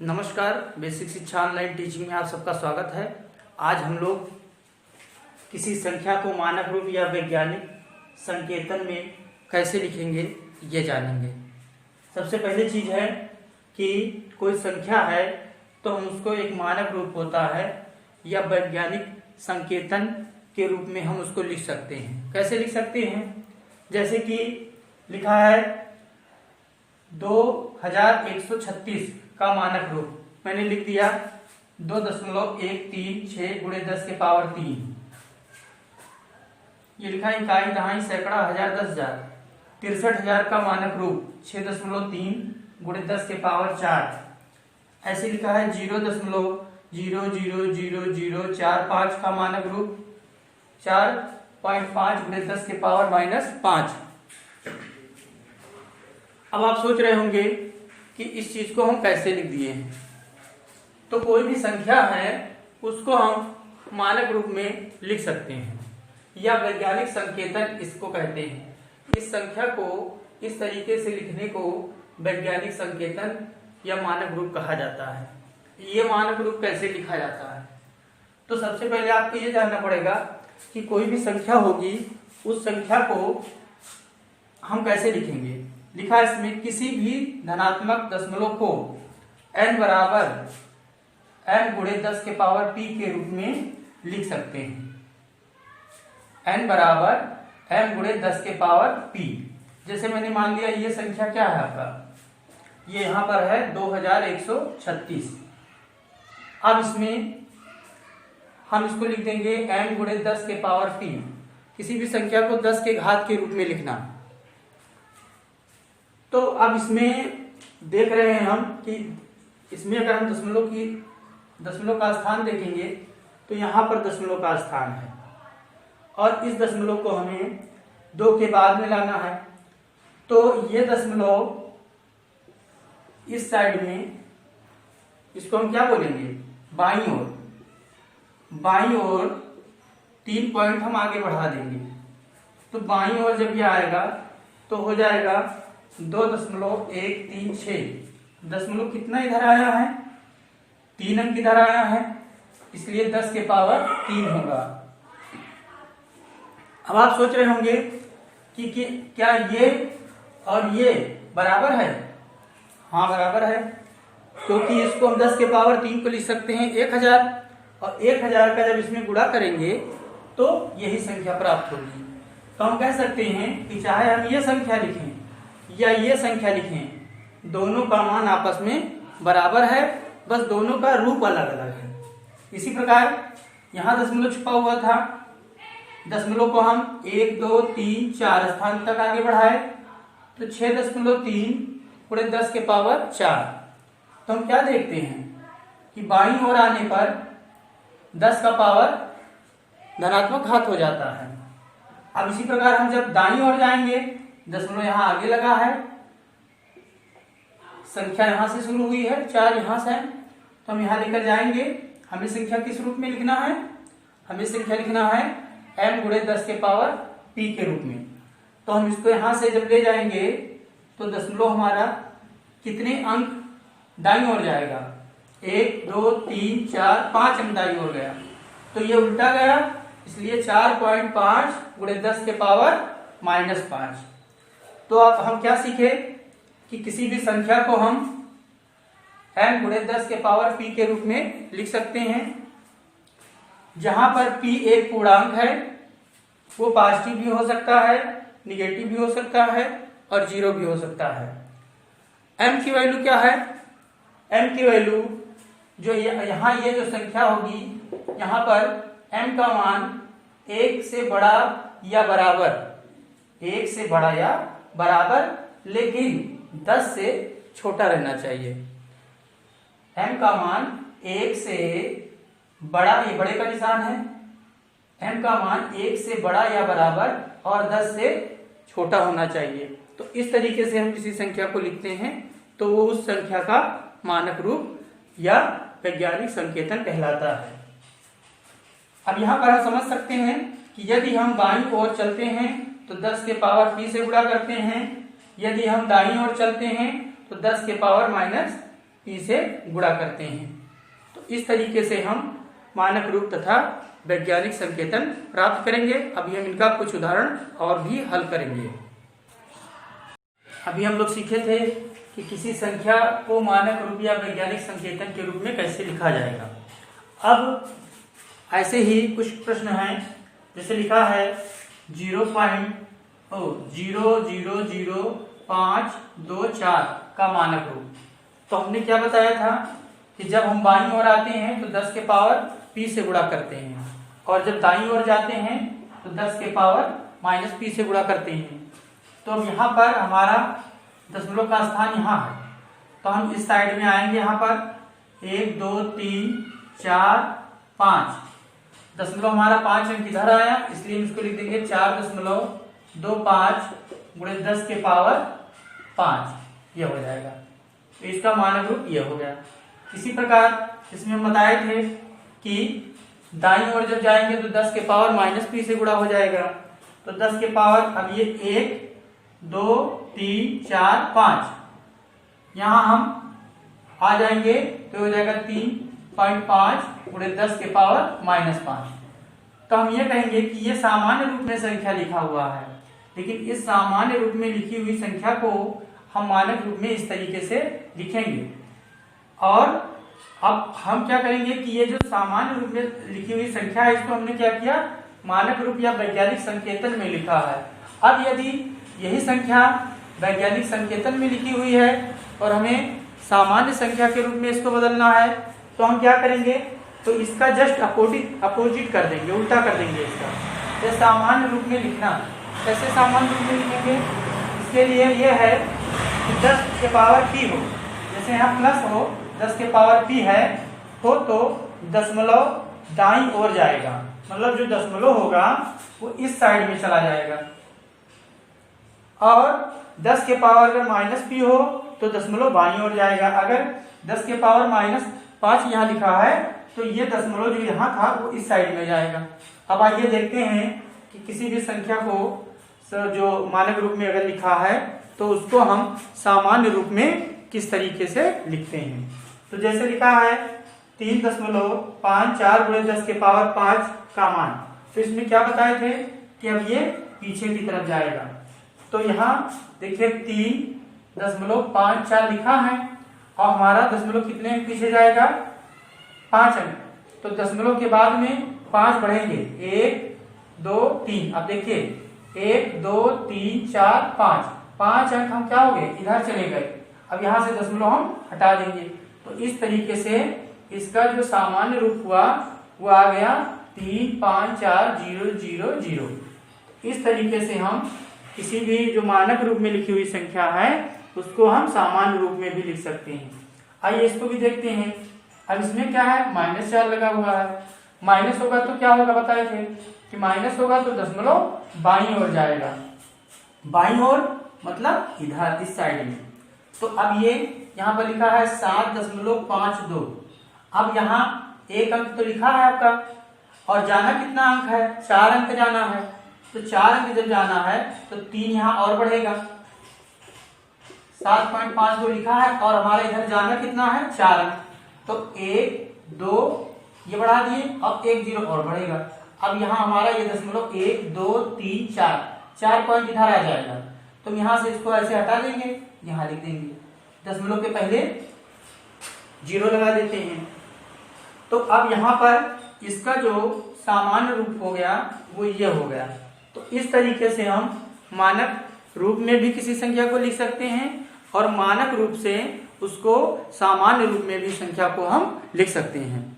नमस्कार, बेसिक शिक्षा online teaching में आप सबका स्वागत है। आज हम लोग किसी संख्या को मानक रूप या वैज्ञानिक संकेतन में कैसे लिखेंगे ये जानेंगे। सबसे पहली चीज है कि कोई संख्या है तो हम उसको एक मानक रूप होता है या वैज्ञानिक संकेतन के रूप में हम उसको लिख सकते हैं। कैसे लिख सकते हैं? जैसे कि लिखा है 2136 का मानक रूप मैंने लिख दिया 2.136 गुणे 10 के पावर 3। ये लिखा है इकाई, दहाई, सैकड़ा, हजार, 10,000। 63,000 का मानक रूप 6.3 गुणे 10 के पावर 4। ऐसे लिखा है 0.0000045 का मानक रूप 4.5 गुणे 10 के पावर -5। अब आप सोच रहे होंगे कि इस चीज को हम कैसे लिख दिए हैं। तो कोई भी संख्या है उसको हम मानक रूप में लिख सकते हैं या वैज्ञानिक संकेतन इसको कहते हैं। इस संख्या को इस तरीके से लिखने को वैज्ञानिक संकेतन या मानक रूप कहा जाता है। ये मानक रूप कैसे लिखा जाता है? तो सबसे पहले आपको ये जानना पड़ेगा कि कोई भी संख्या होगी उस संख्या को हम कैसे लिखेंगे। लिखा है इसमें किसी भी धनात्मक दशमलव को n बराबर n गुणे 10 के पावर p के रूप में लिख सकते हैं। n बराबर n गुणे 10 के पावर p। जैसे मैंने मान लिया ये संख्या क्या है आपका, ये यहां पर है 2136। अब इसमें हम इसको लिख देंगे n गुणे 10 के पावर p। किसी भी संख्या को 10 के घात के रूप में लिखना। तो अब इसमें देख रहे हैं हम कि इसमें अगर हम दशमलव का स्थान देखेंगे तो यहाँ पर दशमलव का स्थान है और इस दशमलव को हमें 2 के बाद में लाना है। तो ये दशमलव इस साइड में, इसको हम क्या बोलेंगे, बाईं ओर। बाईं ओर 3 पॉइंट हम आगे बढ़ा देंगे। तो बाईं ओर जब ये आएगा तो हो जाएगा 2.136। दशमलव कितना इधर आया है, 3 अंक इधर आया है, इसलिए 10 के पावर 3 होगा। अब आप सोच रहे होंगे कि क्या ये और ये बराबर है? हाँ, बराबर है, क्योंकि इसको हम 10 के पावर 3 को लिख सकते हैं 1000 और 1000 का जब इसमें गुणा करेंगे तो यही संख्या प्राप्त होगी। तो हम कह सकते हैं कि चाहे हम ये संख्या लिखें या ये संख्या लिखें, दोनों का मान आपस में बराबर है, बस दोनों का रूप अलग अलग है। इसी प्रकार यहाँ दशमलव छुपा हुआ था, दशमलव को हम 1 2 3 4 स्थान तक आगे बढ़ाए तो 6.3 गुणे 10 के पावर 4। तो हम क्या देखते हैं कि बाईं ओर आने पर 10 का पावर धनात्मक घात हो जाता है। अब इसी प्रकार हम जब दाईं ओर जाएंगे, दशमलव यहाँ आगे लगा है, संख्या यहां से शुरू हुई है, 4 यहां से है, तो हम यहां लेकर जाएंगे। हमें संख्या किस रूप में लिखना है? हमें संख्या लिखना है m गुणे 10 के पावर p के रूप में। तो हम इसको यहां से जब ले जाएंगे तो दशमलव हमारा कितने अंक दाईं ओर जाएगा, 1 2 3 4 5 अंक दाईं ओर गया। तो ये उल्टा गया, इसलिए 4.5 गुणे 10 के पावर -5। तो अब हम क्या सीखे कि किसी भी संख्या को हम n गुणे 10 के पावर p के रूप में लिख सकते हैं। जहां पर p एक पूर्णांक है, वो पॉजिटिव भी हो सकता है, निगेटिव भी हो सकता है और 0 भी हो सकता है। m की वैल्यू क्या है? m की वैल्यू जो यहाँ ये जो संख्या होगी, यहाँ पर m का मान 1 से बड़ा या बराबर, 1 से बड़ा या बराबर, लेकिन 10 से छोटा रहना चाहिए। m का मान 1 से बड़ा, ये बड़े का निशान है, m का मान 1 से बड़ा या बराबर और 10 से छोटा होना चाहिए। तो इस तरीके से हम किसी संख्या को लिखते हैं तो वो उस संख्या का मानक रूप या वैज्ञानिक संकेतन कहलाता है। अब यहाँ पर हम समझ सकते हैं कि यदि हम बाईं ओर चलते हैं तो 10 के पावर p से गुणा करते हैं, यदि हम दाईं ओर चलते हैं तो 10 के पावर p से गुणा करते हैं। तो इस तरीके से हम मानक रूप तथा वैज्ञानिक संकेतन प्राप्त करेंगे। अभी हम इनका कुछ उदाहरण और भी हल करेंगे। अभी हम लोग सीखे थे कि किसी संख्या को मानक रूप या वैज्ञानिक संकेतन के रूप में कैसे लिखा जाएगा। अब ऐसे ही कुछ प्रश्न हैं, जैसे लिखा है 0.0000524 का मानक रूप। तो हमने क्या बताया था कि जब हम बाईं ओर आते हैं तो 10 के पावर p से गुणा करते हैं, और जब दाईं ओर जाते हैं तो 10 के पावर -p से गुणा करते हैं। तो अब यहाँ पर हमारा दशमलव का स्थान यहाँ है, तो हम इस साइड में आएंगे। यहाँ पर 1 2 3 4 5 दशमलव हमारा 5 अंक इधर आया, इसलिए हम इसको लिख देंगे 4.25 गुणे 10 के पावर 5, यह हो जाएगा। तो इसका मानक रूप यह हो गया। इसी प्रकार इसमें हम बताए थे कि दाईं ओर जब जाएंगे तो 10 के पावर -p से गुणा हो जाएगा। तो 10 के पावर, अब ये 1 2 3 4 5, यहाँ हम आ जाएंगे तो हो जाएगा 3.5 गुणे 10 के पावर -5। तो हम ये कहेंगे कि ये सामान्य रूप में संख्या लिखा हुआ है, लेकिन इस सामान्य रूप में लिखी हुई संख्या को हम मानक रूप में इस तरीके से लिखेंगे। और अब हम क्या करेंगे कि ये जो सामान्य रूप में लिखी हुई संख्या है, इसको हमने क्या किया, मानक रूप या वैज्ञानिक संकेतन में लिखा है। अब यदि यही संख्या वैज्ञानिक संकेतन में लिखी हुई है और हमें सामान्य संख्या के रूप में इसको बदलना है, तो हम क्या करेंगे, तो इसका जस्ट अपोजिट कर देंगे, उल्टा कर देंगे इसका। तो सामान्य रूप में लिखना, कैसे सामान्य रूप में लिखेंगे, इसके लिए यह है कि 10 के पावर p हो, जैसे यहाँ प्लस हो 10 के पावर p है हो, तो दशमलव दाईं ओर जाएगा, मतलब जो दशमलव होगा वो इस साइड में चला जाएगा। और 10 के पावर अगर -p हो तो दशमलव बाईं ओर जाएगा। अगर 10 के पावर -5 यहाँ लिखा है तो ये दशमलव जो यहाँ था वो इस साइड में जाएगा। अब आइए देखते हैं कि किसी भी संख्या को जो मानक रूप में अगर लिखा है तो उसको हम सामान्य रूप में किस तरीके से लिखते हैं। तो जैसे लिखा है 3.54 गुणे 10 के पावर 5 का मान, तो इसमें क्या बताए थे कि अब ये पीछे की तरफ जाएगा। तो यहाँ देखिए 3.54 लिखा है और हमारा दशमलव कितने अंक पीछे जाएगा, 5 अंक। तो दशमलव के बाद में 5 बढ़ेंगे, 1 2 3। अब देखिए 1 2 3 4 5 अंक हम क्या हो गए, इधर चले गए। अब यहाँ से दशमलव हम हटा देंगे। तो इस तरीके से इसका जो सामान्य रूप हुआ वो आ गया 354,000। इस तरीके से हम किसी भी जो मानक रूप में लिखी हुई संख्या है उसको हम सामान्य रूप में भी लिख सकते हैं। आइए इसको भी देखते हैं। अब इसमें क्या है, -4 लगा हुआ है। माइनस होगा तो क्या होगा, बताए थे कि माइनस होगा तो दशमलव बाईं ओर जाएगा। बाईं ओर मतलब इधर इस साइड में। तो अब ये यहाँ पर लिखा है 7.52। अब यहाँ 1 अंक तो लिखा है आपका, और जाना कितना अंक है, 4 अंक जाना है। तो 4 अंक जब जाना है तो 3 यहाँ और बढ़ेगा, 7.52 लिखा है और हमारा इधर जाना कितना है, 4 अंक। तो 1 2 ये बढ़ा दिए, अब 1 0 और बढ़ेगा। अब यहाँ हमारा ये दशमलव 1 2 3 4 पॉइंट इधर आ जाएगा। तो यहाँ से इसको ऐसे हटा देंगे, यहाँ लिख देंगे, दशमलव के पहले 0 लगा देते हैं। तो अब यहाँ पर इसका जो सामान्य रूप हो गया वो ये हो गया। तो इस तरीके से हम मानक रूप में भी किसी संख्या को लिख सकते हैं और मानक रूप से उसको सामान्य रूप में भी संख्या को हम लिख सकते हैं।